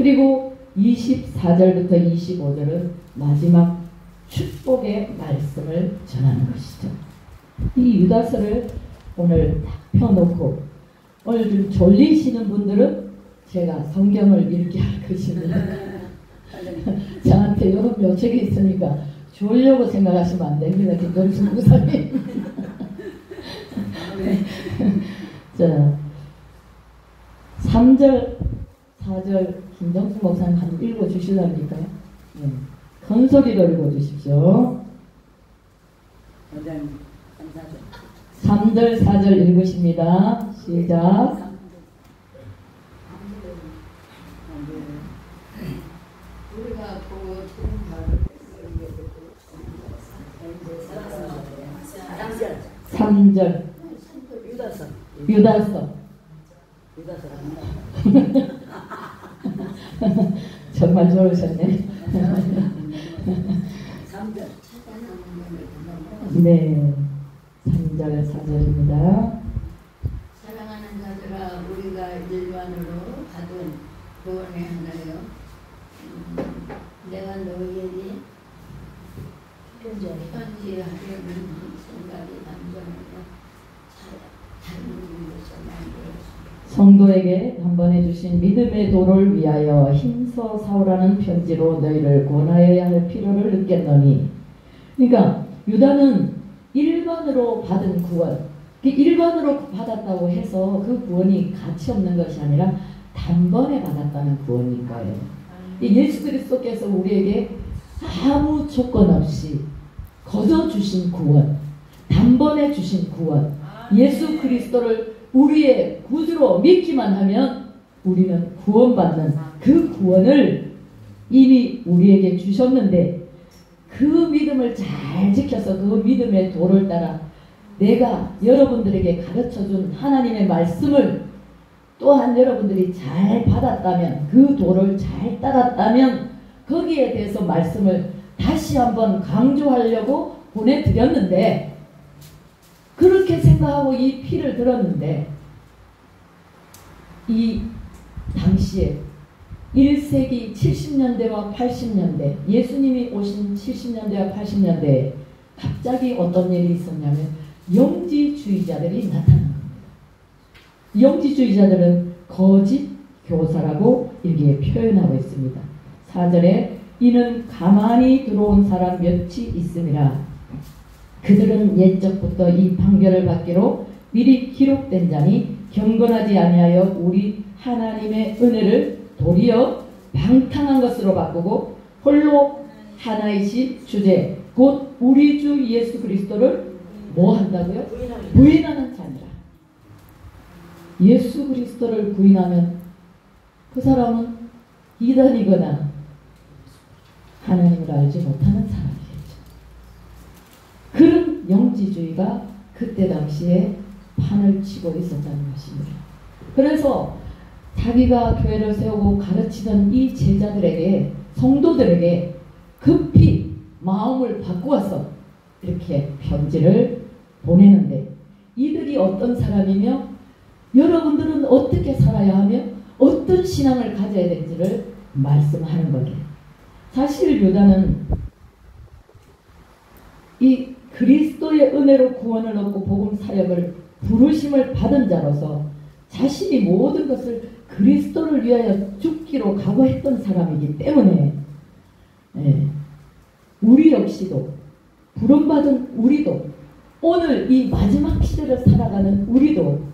그리고 24절부터 25절은 마지막 축복의 말씀을 전하는 것이죠. 이 유다서를 오늘 딱 펴놓고 오늘 좀 졸리시는 분들은 제가 성경을 읽게 할 것입니다. 저한테 이런 묘책이 있으니까 졸려고 생각하시면 안 됩니다. 김정수 목사님. 자, 3절, 4절 김정수 목사님 한 읽어주실랍니까요? 네. 큰 소리로 읽어주십시오. 3절, 4절 읽으십니다. 시작. 우리가 보고 3절 유다서 정말 좋으셨네. 3절 네, 3절 4절입니다. 사랑하는 자들아 우리가 일반으로 받은 구원의 하나요 내가 너희에게 편지하려는 생각이 남정하여 다른 것을 만들었습니다. 성도에게 한번해 주신 믿음의 도를 위하여 힘써 사오라는 편지로 너희를 권하여야 할 필요를 느꼈노니. 그러니까 유다는 일반으로 받은 구원, 일반으로 받았다고 해서 그 구원이 가치 없는 것이 아니라 단번에 받았다는 구원인 거예요. 예수 그리스도께서 우리에게 아무 조건 없이 거저 주신 구원, 단번에 주신 구원, 예수 그리스도를 우리의 구주로 믿기만 하면 우리는 구원받는 그 구원을 이미 우리에게 주셨는데, 그 믿음을 잘 지켜서 그 믿음의 도를 따라 내가 여러분들에게 가르쳐준 하나님의 말씀을 또한 여러분들이 잘 받았다면, 그 도를 잘 따랐다면 거기에 대해서 말씀을 다시 한번 강조하려고 보내드렸는데, 그렇게 생각하고 이 피를 들었는데, 이 당시에 1세기 70년대와 80년대, 예수님이 오신 70년대와 80년대에 갑자기 어떤 일이 있었냐면 영지주의자들이 나타난 겁니다. 영지주의자들은 거짓 교사라고 여기에 표현하고 있습니다. 4절에 이는 가만히 들어온 사람 몇이 있음이라. 그들은 옛적부터 이 판결을 받기로 미리 기록된 자니 경건하지 아니하여 우리 하나님의 은혜를 도리어 방탕한 것으로 바꾸고 홀로 하나이신 주제 곧 우리 주 예수 그리스도를 뭐 한다고요? 부인하는 자니라. 예수 그리스도를 부인하면 그 사람은 이단이거나 하나님을 알지 못하는 사람이겠죠. 그런 영지주의가 그때 당시에 판을 치고 있었다는 것입니다. 그래서 자기가 교회를 세우고 가르치던 이 제자들에게, 성도들에게 급히 마음을 바꾸어서 이렇게 편지를 보내는데, 이들이 어떤 사람이며 여러분들은 어떻게 살아야 하며 어떤 신앙을 가져야 될지를 말씀하는 거예요. 사실 유다는 이 그리스도의 은혜로 구원을 얻고 복음 사역을 부르심을 받은 자로서 자신이 모든 것을 그리스도를 위하여 죽기로 각오했던 사람이기 때문에, 우리 역시도, 부름받은 우리도, 오늘 이 마지막 시대를 살아가는 우리도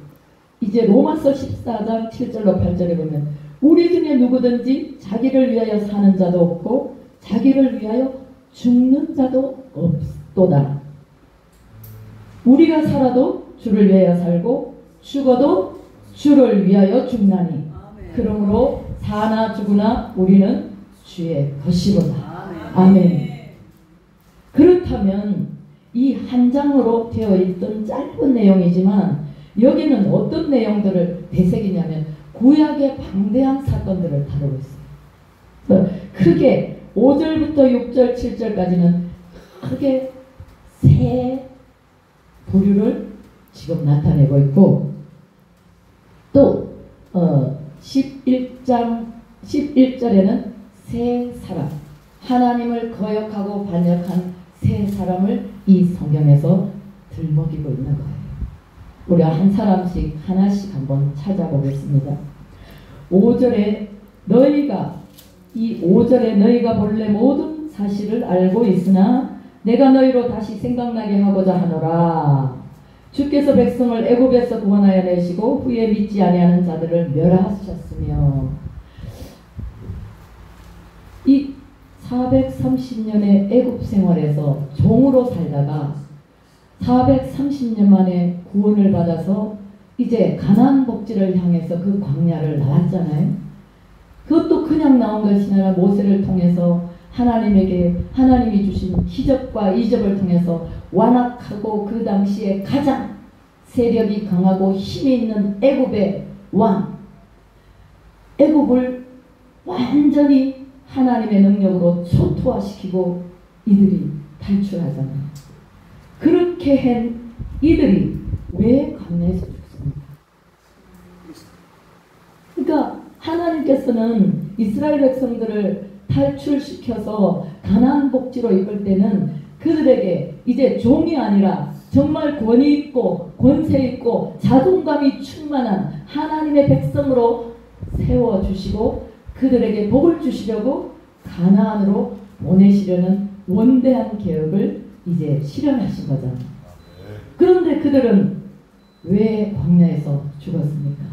이제 로마서 14장 7절로 8절에 보면 우리 중에 누구든지 자기를 위하여 사는 자도 없고 자기를 위하여 죽는 자도 없도다. 우리가 살아도 주를 위하여 살고 죽어도 주를 위하여 죽나니 그러므로 사나 죽으나 우리는 주의 것이로다. 아멘. 그렇다면 이 한 장으로 되어 있던 짧은 내용이지만 여기는 어떤 내용들을 되새기냐면 구약의 방대한 사건들을 다루고 있어요. 크게 5절부터 6절, 7절까지는 크게 세 부류를 지금 나타내고 있고, 또 11장 11절에는 세 사람, 하나님을 거역하고 반역한 세 사람을 이 성경에서 들먹이고 있는 거예요. 우리 한 사람씩 하나씩 한번 찾아보겠습니다. 5절에 너희가, 이 5절에 너희가 본래 모든 사실을 알고 있으나 내가 너희로 다시 생각나게 하고자 하노라. 주께서 백성을 애굽에서 구원하여 내시고 후에 믿지 아니하는 자들을 멸하셨으며. 이 430년의 애굽 생활에서 종으로 살다가 430년 만에 구원을 받아서 이제 가나안 복지를 향해서 그 광야를 나왔잖아요. 그것도 그냥 나온 것이 아니라 모세를 통해서 하나님이 주신 기적과 이적을 통해서 완악하고 그 당시에 가장 세력이 강하고 힘이 있는 애굽의 왕, 애굽을 완전히 하나님의 능력으로 초토화시키고 이들이 탈출하잖아요. 그렇게 한 이들이 왜 광야에서 죽습니까? 그러니까 하나님께서는 이스라엘 백성들을 탈출시켜서 가나안 복지로 이끌 때는 그들에게 이제 종이 아니라 정말 권위 있고 권세 있고 자존감이 충만한 하나님의 백성으로 세워주시고 그들에게 복을 주시려고 가나안으로 보내시려는 원대한 계획을 이제 실현하신 거잖아요. 그런데 그들은 왜 광야에서 죽었습니까?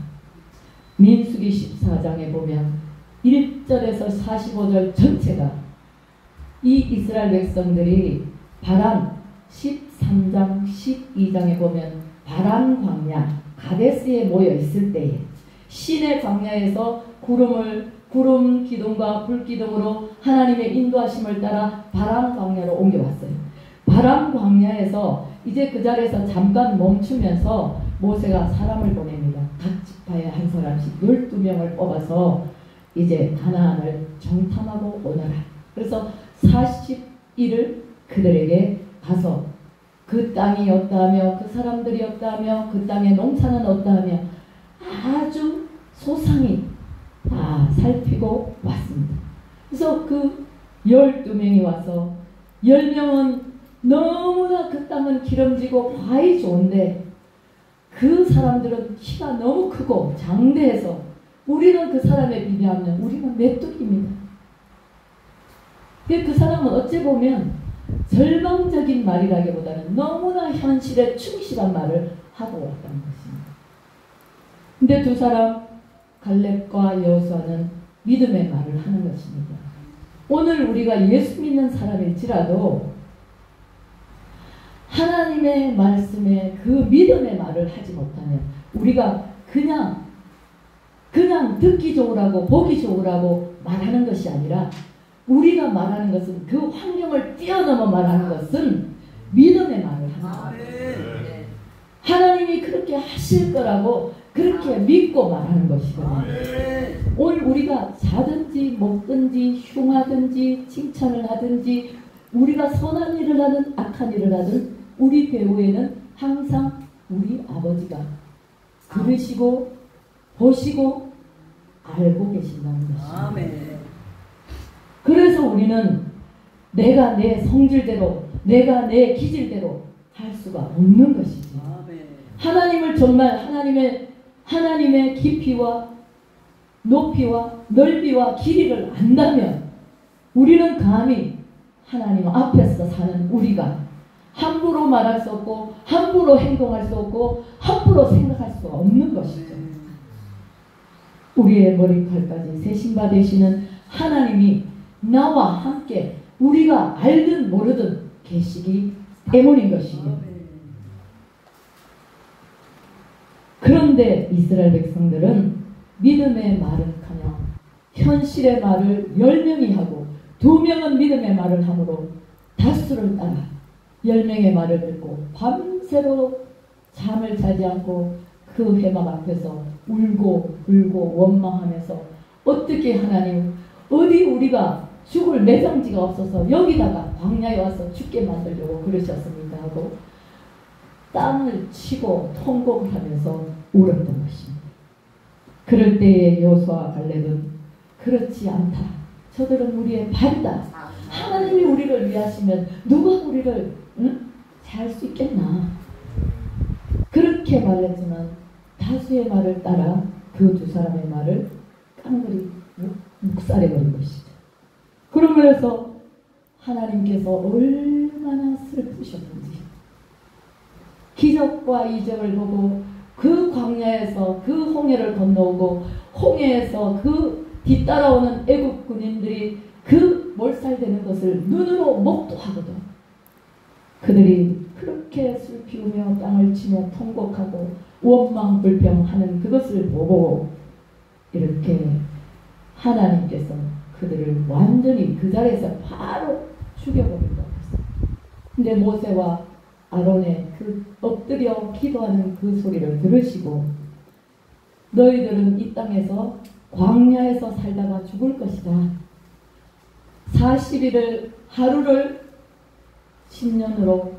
민수기 14장에 보면 1절에서 45절 전체가 이 이스라엘 백성들이 바람 13장 12장에 보면 바람 광야 가데스에 모여 있을 때에 신의 광야에서 구름 기둥과 불 기둥으로 하나님의 인도하심을 따라 바람 광야로 옮겨왔어요. 바람 광야에서 이제 그 자리에서 잠깐 멈추면서 모세가 사람을 보냅니다. 각 지파에 한 사람씩 12명을 뽑아서 이제 가나안을 정탐하고 오너라. 그래서 40일을 그들에게 가서 그 땅이 어떠하며 그 사람들이 어떠하며 그 땅의 농사는 어떠하며 아주 소상히 다 살피고 왔습니다. 그래서 그 12명이 와서 10명은 너무나 그 땅은 기름지고 과히 좋은데 그 사람들은 키가 너무 크고 장대해서 우리는 그 사람에 비교하면 우리는 메뚜기입니다. 그 사람은 어찌 보면 절망적인 말이라기보다는 너무나 현실에 충실한 말을 하고 왔다는 것입니다. 근데 두 사람 갈렙과 여호수아는 믿음의 말을 하는 것입니다. 오늘 우리가 예수 믿는 사람일지라도 하나님의 말씀에 그 믿음의 말을 하지 못하면 우리가 그냥 듣기 좋으라고 보기 좋으라고 말하는 것이 아니라 우리가 말하는 것은 그 환경을 뛰어넘어 말하는 것은 믿음의 말을 하는 거예요. 하나님이 그렇게 하실 거라고 그렇게 믿고 말하는 것이거든요. 오늘 우리가 자든지 먹든지 흉하든지 칭찬을 하든지 우리가 선한 일을 하든 악한 일을 하든 우리 배후에는 항상 우리 아버지가 들으시고 보시고 알고 계신다는 것입니다. 아멘. 그래서 우리는 내가 내 성질대로 내가 내 기질대로 할 수가 없는 것이지. 아멘. 하나님을 정말 하나님의 깊이와 높이와 넓이와 길이를 안다면 우리는 감히 하나님 앞에서 사는 우리가 함부로 말할 수 없고 함부로 행동할 수 없고 함부로 생각할 수가 없는 것이죠. 우리의 머리칼까지 세신바 되시는 하나님이 나와 함께 우리가 알든 모르든 계시기 때문인 것이죠. 그런데 이스라엘 백성들은 믿음의 말은커녕 현실의 말을 10명이 하고 2명은 믿음의 말을 함으로 다수를 따라 10명의 말을 듣고 밤새도록 잠을 자지 않고 그 회막 앞에서 울고 불고 원망하면서 어떻게 하나님 어디 우리가 죽을 매장지가 없어서 여기다가 광야에 와서 죽게 만들려고 그러셨습니까 하고 땅을 치고 통곡을 하면서 울었던 것입니다. 그럴 때에 여호수아와 갈렙은 그렇지 않다. 저들은 우리의 발이다. 하나님이 우리를 위하시면 누가 우리를 잘 수 있겠나. 그렇게 말했지만 다수의 말을 따라 그 두 사람의 말을 깡그리 묵살해버린 것이죠. 그러면서 하나님께서 얼마나 슬프셨는지 기적과 이적을 보고 그 광야에서 그 홍해를 건너오고 홍해에서 그 뒤따라오는 애국 군인들이 그 몰살되는 것을 눈으로 목도하거든. 그들이 그렇게 술 피우며 땅을 치며 통곡하고 원망불평하는 그것을 보고 이렇게 하나님께서 그들을 완전히 그 자리에서 바로 죽여버린다고 했어요. 근데 모세와 아론의 그 엎드려 기도하는 그 소리를 들으시고 너희들은 이 땅에서 광야에서 살다가 죽을 것이다. 40일을 하루를 10년으로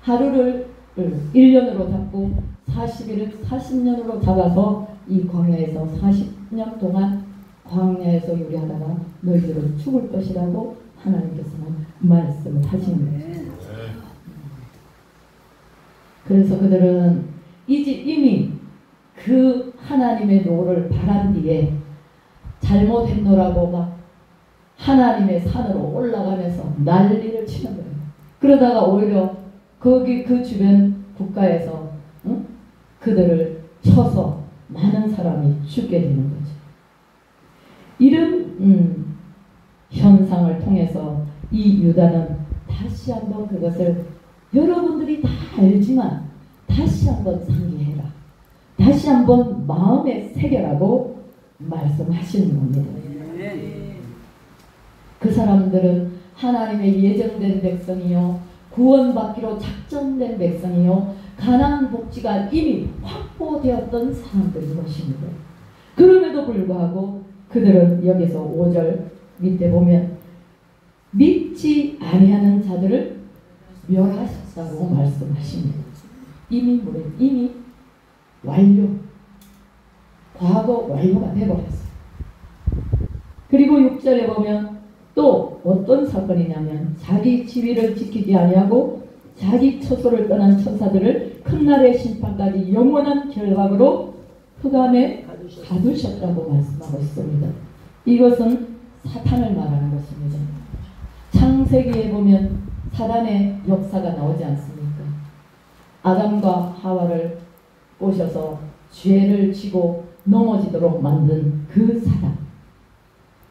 하루를 1년으로 잡고 40일을 40년으로 잡아서 이 광야에서 40년 동안 광야에서 요리하다가 너희들은 죽을 것이라고 하나님께서는 말씀을 하십니다. 그래서 그들은 이미 그 하나님의 노를 바란 뒤에 잘못했노라고 막 하나님의 산으로 올라가면서 난리를 치는 거예요. 그러다가 오히려 거기 그 주변 국가에서 그들을 쳐서 많은 사람이 죽게 되는 거죠. 이런 현상을 통해서 이 유다는 다시 한번 그것을 여러분들이 다 알지만 다시 한번 상기해라. 다시 한번 마음에 새겨라고 말씀하시는 겁니다. 그 사람들은 하나님의 예정된 백성이요 구원받기로 작정된 백성이요 가나안 복지가 이미 확보되었던 사람들인 것입니다. 그럼에도 불구하고 그들은 여기서 5절 밑에 보면 믿지 아니하는 자들을 멸하셨다고 말씀하십니다. 이미 완료, 과거 완료가 되어버렸어요. 그리고 6절에 보면 또 어떤 사건이냐면 자기 지위를 지키지 아니하고 자기 처소를 떠난 천사들을 큰 날의 심판까지 영원한 결박으로 흑암에 가두셨다고 말씀하고 있습니다. 이것은 사탄을 말하는 것입니다. 창세기에 보면 사단의 역사가 나오지 않습니까? 아담과 하와를 꼬셔서 죄를 지고 넘어지도록 만든 그 사람.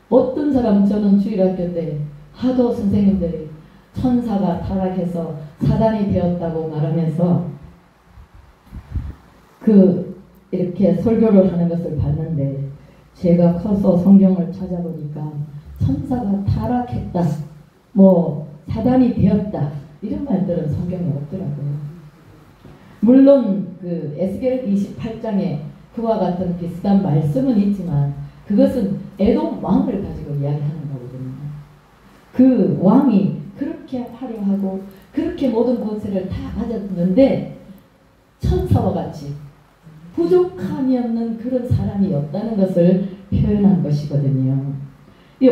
어떤 사람, 저는 주일학교 때 하도 선생님들이 천사가 타락해서 사단이 되었다고 말하면서 이렇게 설교를 하는 것을 봤는데 제가 커서 성경을 찾아보니까 천사가 타락했다, 사단이 되었다 이런 말들은 성경에 없더라고요. 물론 그 에스겔 28장에 그와 같은 비슷한 말씀은 있지만 그것은 에돔 왕을 가지고 이야기하는 거거든요. 그 왕이 그렇게 화려하고 그렇게 모든 권세를 다 가졌는데 천사와 같이 부족함이 없는 그런 사람이 없다는 것을 표현한 것이거든요.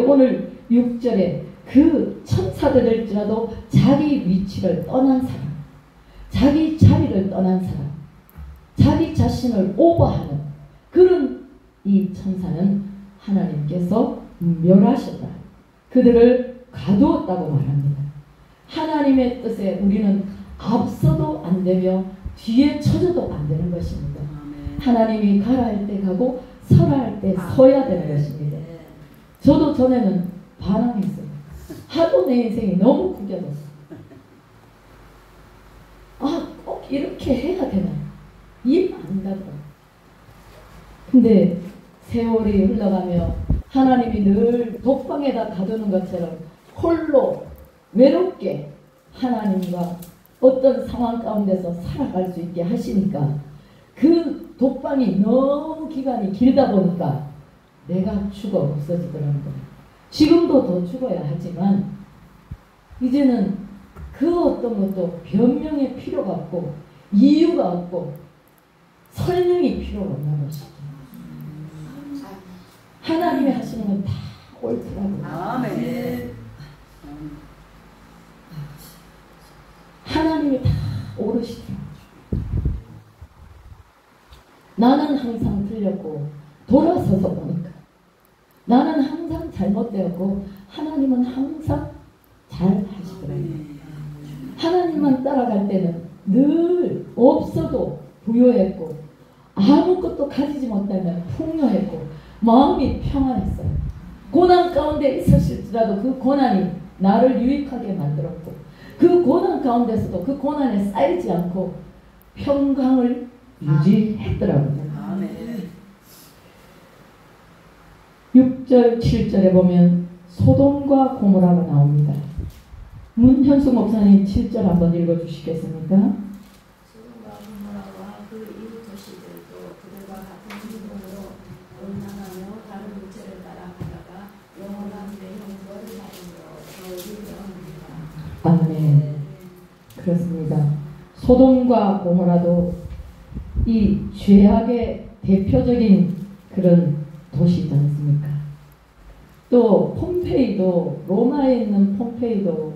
오늘 6절에 그 천사들일지라도 자기 위치를 떠난 사람, 자기 자리를 떠난 사람, 자기 자신을 오버하는 그런 이 천사는 하나님께서 멸하셨다. 그들을 가두었다고 말합니다. 하나님의 뜻에 우리는 앞서도 안 되며 뒤에 쳐져도 안 되는 것입니다. 하나님이 가라 할 때 가고 서라 할 때 서야 되는 것입니다. 저도 전에는 반항했어요. 하도 내 인생이 너무 구겨졌어. 꼭 이렇게 해야 되나? 입 안 닫아. 근데 세월이 흘러가며 하나님이 늘 독방에다 가두는 것처럼 홀로 외롭게 하나님과 어떤 상황 가운데서 살아갈 수 있게 하시니까 그 독방이 너무 기간이 길다 보니까 내가 죽어 없어지더라고요. 지금도 더 죽어야 하지만 이제는 그 어떤 것도 변명의 필요가 없고 이유가 없고 설명이 필요가 없는 것이죠. 하나님이 하시는 건 다 옳더라고요. 아멘. 하나님이 다 옳으시더라고요. 나는 항상 틀렸고 돌아서서 보니까 나는 항상 잘못되었고 하나님은 항상 잘 하시더라고요. 하나님만 따라갈 때는 늘 없어도 부요했고 아무것도 가지지 못하면 풍요했고 마음이 평안했어요. 고난 가운데 있었을지라도 그 고난이 나를 유익하게 만들었고 그 고난 가운데서도 그 고난에 쌓이지 않고 평강을 유지했더라고요. 6절 7절에 보면 소돔과 고모라가 나옵니다. 문현수 목사님 7절 한번 읽어주시겠습니까? 소돔과 고모라와 그 이웃 도시들도 그들과 같은 기분으로 온난하며 다른 무체를 따라가다가 영원한 멸망을 받으므로 아멘. 그렇습니다. 소돔과 고모라도 이 죄악의 대표적인 그런 도시지 않습니까? 또 폼페이도, 로마에 있는 폼페이도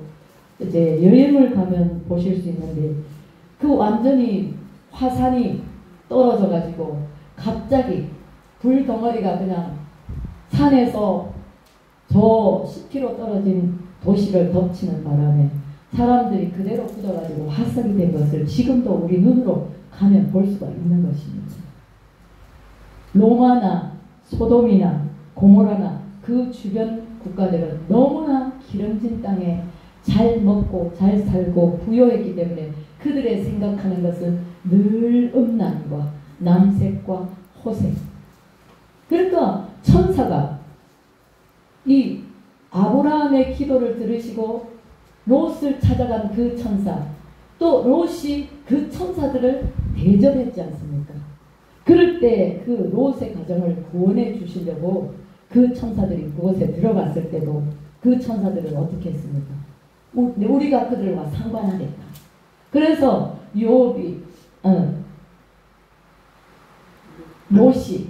이제 여행을 가면 보실 수 있는데 그 완전히 화산이 떨어져 가지고 갑자기 불 덩어리가 그냥 산에서 저 10km 떨어진 도시를 덮치는 바람에 사람들이 그대로 굳어가지고 화석이 된 것을 지금도 우리 눈으로 가면 볼 수가 있는 것입니다. 로마나 소돔이나 고모라나 그 주변 국가들은 너무나 기름진 땅에 잘 먹고 잘 살고 부유했기 때문에 그들의 생각하는 것은 늘 음란과 남색과 호색. 그러니까 천사가 이 아브라함의 기도를 들으시고 롯을 찾아간 그 천사, 또 롯이 그 천사들을 대접했지 않습니까? 그럴 때 그 롯의 가정을 구원해 주시려고 그 천사들이 그곳에 들어갔을 때도 그 천사들은 어떻게 했습니까? 우리가 그들과 상관하겠다. 그래서 욥이 롯이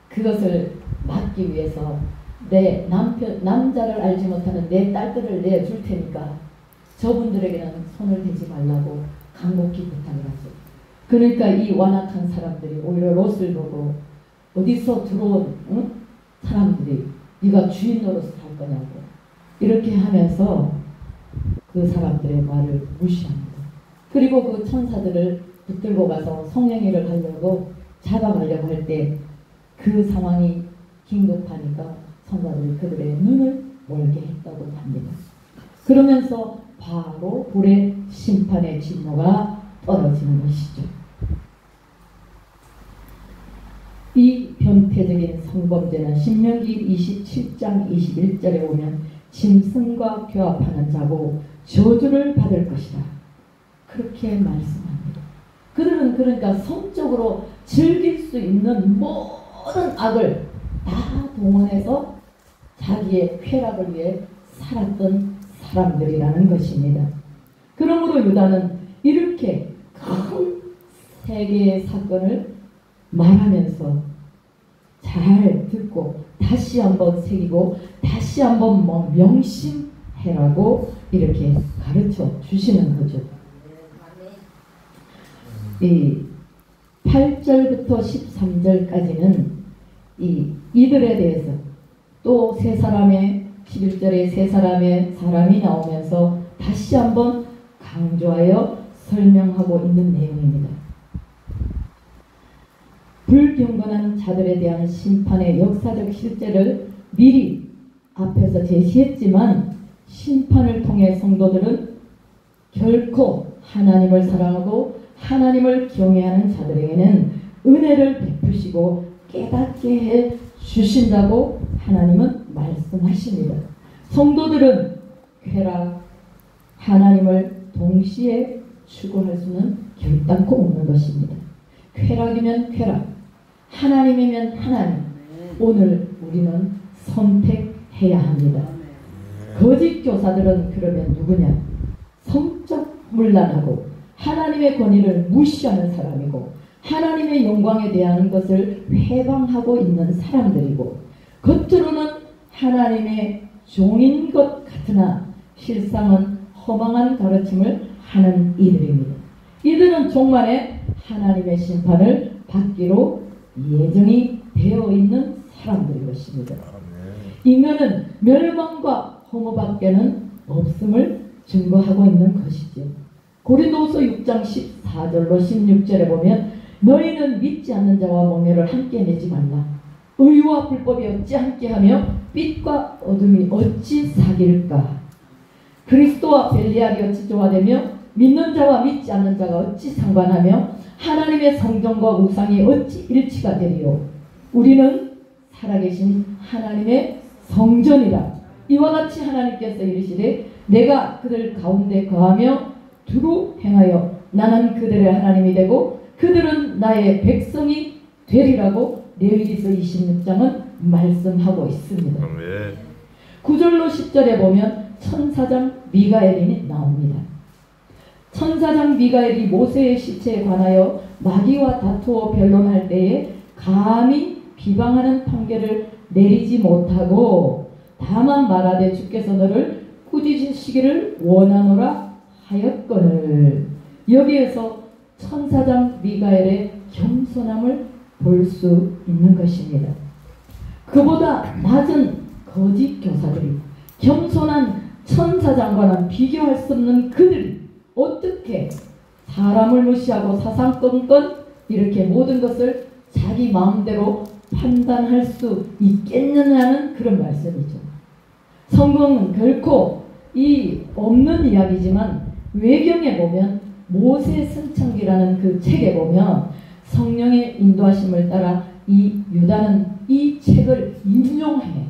그것을 막기 위해서 내 남자를 알지 못하는 내 딸들을 내줄 테니까 저분들에게는 손을 대지 말라고 간곡히 부탁을 하죠. 그러니까 이 완악한 사람들이 오히려 롯을 보고 어디서 들어온 사람들이 네가 주인 노릇을 할 거냐고 이렇게 하면서 그 사람들의 말을 무시합니다. 그리고 그 천사들을 붙들고 가서 성행위를 하려고 잡아가려고 할 때 그 상황이 긴급하니까 천사들이 그들의 눈을 멀게 했다고 합니다. 그러면서 바로 불의 심판의 진노가 떨어지는 것이죠. 이 변태적인 성범죄는 신명기 27장 21절에 보면 짐승과 교합하는 자고 저주를 받을 것이다. 그렇게 말씀합니다. 그들은 그러니까 성적으로 즐길 수 있는 모든 악을 다 동원해서 자기의 쾌락을 위해 살았던 사람들이라는 것입니다. 그러므로 유다는 이렇게 큰 세계의 사건을 말하면서 잘 듣고 다시 한번 새기고 다시 한번 명심해라고 이렇게 가르쳐 주시는 거죠. 이 8절부터 13절까지는 이들에 대해서 또 세 사람의 11절에 세 사람의 사람이 나오면서 다시 한번 강조하여 설명하고 있는 내용입니다. 불경건한 자들에 대한 심판의 역사적 실제를 미리 앞에서 제시했지만 심판을 통해 성도들은 결코 하나님을 사랑하고 하나님을 경외하는 자들에게는 은혜를 베푸시고 깨닫게 해 주신다고 하나님은 말씀하십니다. 성도들은 쾌락, 하나님을 동시에 추구할 수는 결단코 없는 것입니다. 쾌락이면 쾌락, 하나님이면 하나님. 오늘 우리는 선택해야 합니다. 거짓 교사들은 그러면 누구냐? 성적 문란하고 하나님의 권위를 무시하는 사람이고 하나님의 영광에 대한 것을 회방하고 있는 사람들이고 겉으로는 하나님의 종인 것 같으나 실상은 허망한 가르침을 하는 이들입니다. 이들은 종말에 하나님의 심판을 받기로 예정이 되어 있는 사람들인 것입니다. 인간은 멸망과 허무밖에는 없음을 증거하고 있는 것이죠. 고린도후서 6장 14절로 16절에 보면 너희는 믿지 않는 자와 멍에를 함께 내지 말라. 의와 불법이 어찌 함께하며 빛과 어둠이 어찌 사귈까. 그리스도와 벨리알이 어찌 조화되며 믿는 자와 믿지 않는 자가 어찌 상관하며 하나님의 성전과 우상이 어찌 일치가 되리요. 우리는 살아계신 하나님의 성전이라. 이와 같이 하나님께서 이르시되 내가 그들 가운데 거하며 두루 행하여 나는 그들의 하나님이 되고 그들은 나의 백성이 되리라고 레위기서 26장은 말씀하고 있습니다. 9절로 10절에 보면 천사장 미가엘이 나옵니다. 천사장 미가엘이 모세의 시체에 관하여 마귀와 다투어 변론할 때에 감히 비방하는 판결을 내리지 못하고 다만 말하되 주께서 너를 꾸짖으시기를 원하노라 하였거늘. 여기에서 천사장 미가엘의 겸손함을 볼 수 있는 것입니다. 그보다 낮은 거짓 교사들이 겸손한 천사장과는 비교할 수 없는 그들이 어떻게 사람을 무시하고 사상권권 이렇게 모든 것을 자기 마음대로 판단할 수 있겠느냐는 그런 말씀이죠. 성경은 결코 이 없는 이야기지만 외경에 보면 모세 승천기라는 그 책에 보면 성령의 인도하심을 따라 이 유다는 이 책을 인용해.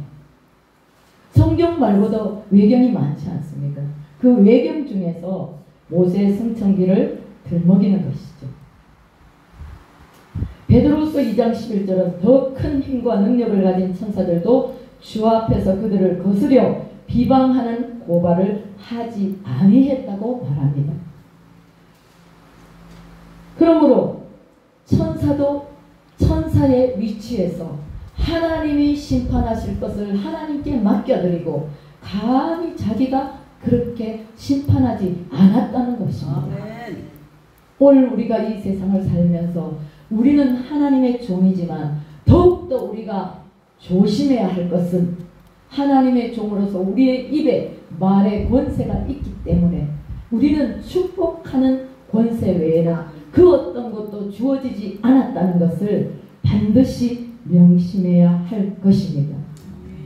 성경 말고도 외경이 많지 않습니까? 그 외경 중에서 모세 승천기를 들먹이는 것이죠. 베드로서 2장 11절은 더 큰 힘과 능력을 가진 천사들도 주 앞에서 그들을 거스려 비방하는 고발을 하지 아니했다고 말합니다. 그러므로 천사도 천사의 위치에서 하나님이 심판하실 것을 하나님께 맡겨드리고 감히 자기가 그렇게 심판하지 않았다는 것입니다. 아멘. 오늘 우리가 이 세상을 살면서 우리는 하나님의 종이지만 더욱더 우리가 조심해야 할 것은 하나님의 종으로서 우리의 입에 말의 권세가 있기 때문에 우리는 축복하는 권세 외에는 그 어떤 것도 주어지지 않았다는 것을 반드시 명심해야 할 것입니다.